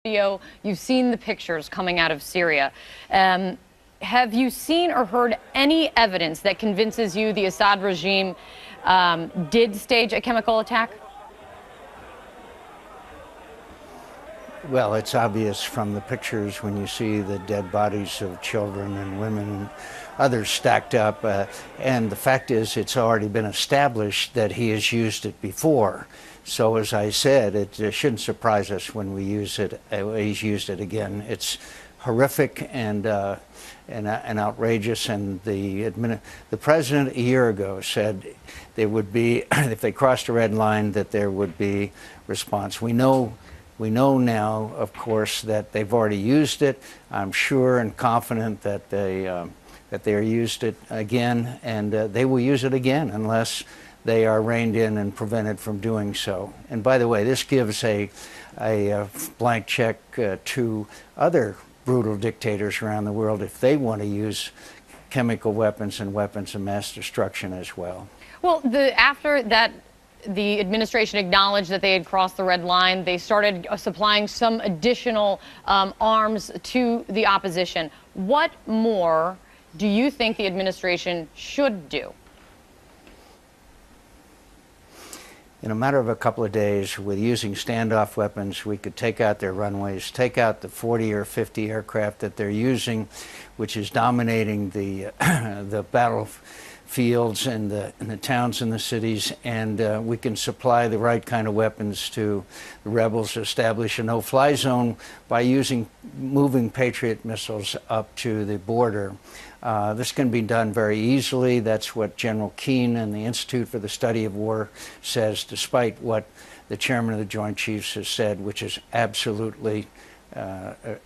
Video, you've seen the pictures coming out of Syria. Have you seen or heard any evidence that convinces you the Assad regime did stage a chemical attack? Well, it's obvious from the pictures when you see the dead bodies of children and women and others stacked up. And the fact is, it's already been established that he has used it before. So as I said, it shouldn't surprise us when we use it. He's used it again. It's horrific and outrageous. And the president a year ago said there would be, if they crossed a red line, that there would be response. We know now, of course, that they've already used it. I'm sure and confident that they used it again, and they will use it again unless they are reined in and prevented from doing so. And by the way, this gives a blank check to other brutal dictators around the world if they want to use chemical weapons and weapons of mass destruction as well. Well, after that, the administration acknowledged that they had crossed the red line. They started supplying some additional arms to the opposition. What more do you think the administration should do? In a matter of a couple of days, with using standoff weapons, we could take out their runways, take out the 40 or 50 aircraft that they're using, which is dominating the the battlefields and the towns and the cities, and we can supply the right kind of weapons to the rebels, establish a no-fly zone by moving Patriot missiles up to the border. This can be done very easily. That's what General Keane and the Institute for the Study of War says, despite what the chairman of the Joint Chiefs has said, which is absolutely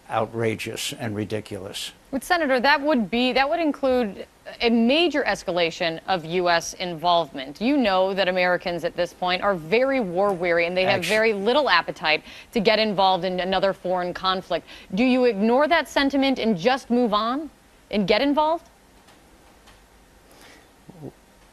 outrageous and ridiculous. But Senator, that would include a major escalation of U.S. involvement. You know that Americans at this point are very war-weary, and they have very little appetite to get involved in another foreign conflict. Do you ignore that sentiment and just move on and get involved?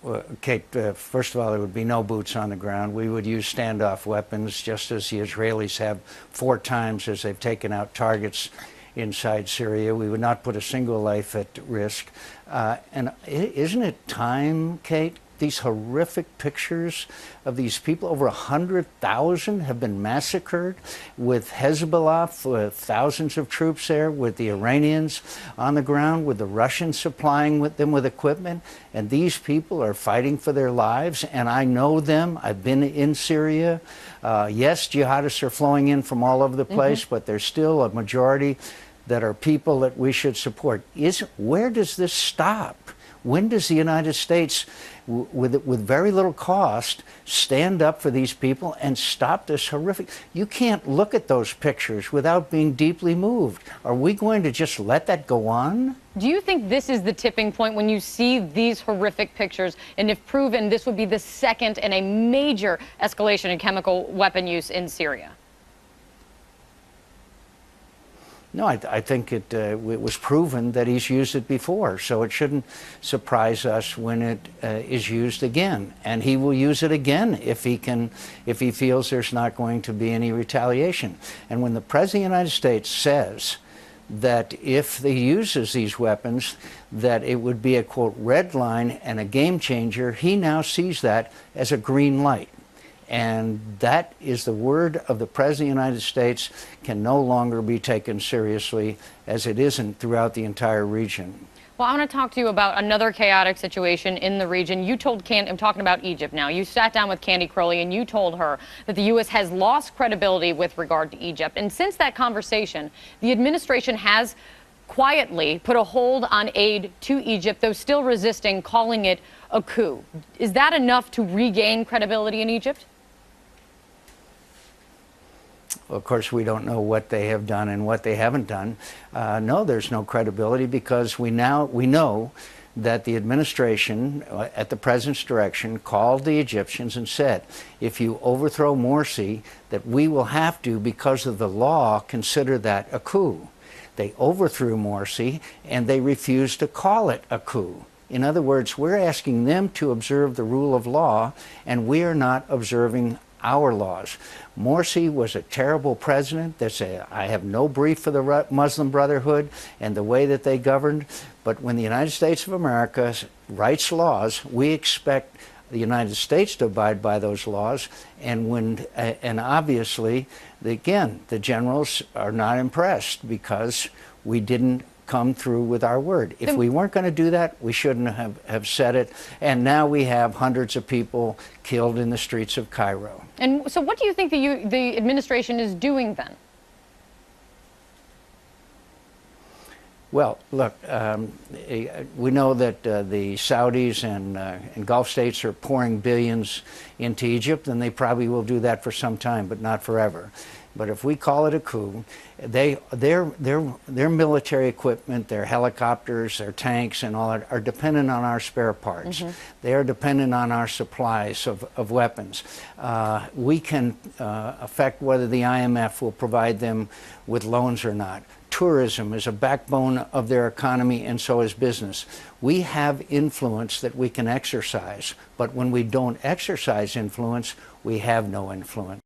Well, Kate, first of all, there would be no boots on the ground. We would use standoff weapons, just as the Israelis have 4 times as they've taken out targets inside Syria. We would not put a single life at risk. And isn't it time, Kate? These horrific pictures of these people, over 100,000 have been massacred, with Hezbollah, with thousands of troops there, with the Iranians on the ground, with the Russians supplying them with equipment, and these people are fighting for their lives, and I know them. I've been in Syria. Yes, jihadists are flowing in from all over the place, but there's still a majority that are people that we should support. Where does this stop? When does the United States, with very little cost, stand up for these people and stop this horrific? You can't look at those pictures without being deeply moved. Are we going to just let that go on? Do you think this is the tipping point when you see these horrific pictures, and if proven, this would be the second in a major escalation in chemical weapon use in Syria? No, I think it was proven that he's used it before, so it shouldn't surprise us when it is used again. And he will use it again if he feels there's not going to be any retaliation. And when the President of the United States says that if he uses these weapons, that it would be a, quote, red line and a game changer, he now sees that as a green light. And that is the word of the President of the United States, can no longer be taken seriously, as it isn't throughout the entire region. Well, I want to talk to you about another chaotic situation in the region. You told I'm talking about Egypt now. You sat down with Candy Crowley and you told her that the U.S. has lost credibility with regard to Egypt. And since that conversation, the administration has quietly put a hold on aid to Egypt, though still resisting, calling it a coup. Is that enough to regain credibility in Egypt? Of course, we don't know what they have done and what they haven't done. No, there's no credibility, because we know that the administration, at the president's direction, called the Egyptians and said, if you overthrow Morsi, that we will have to, because of the law, consider that a coup. They overthrew Morsi, and they refused to call it a coup. In other words, we're asking them to observe the rule of law, and we are not observing our laws. Morsi was a terrible president. I have no brief for the Muslim Brotherhood and the way that they governed, but when the United States of America writes laws, we expect the United States to abide by those laws, and obviously, again, the generals are not impressed because we didn't come through with our word. If we weren't going to do that, we shouldn't have said it, and now we have hundreds of people killed in the streets of Cairo. And so what do you think the administration is doing then? Well, look, we know that the Saudis and Gulf states are pouring billions into Egypt, and they probably will do that for some time, but not forever. But if we call it a coup, their military equipment, their helicopters, their tanks, and all that are dependent on our spare parts. They are dependent on our supplies of weapons. We can affect whether the IMF will provide them with loans or not. Tourism is a backbone of their economy, and so is business. We have influence that we can exercise, but when we don't exercise influence, we have no influence.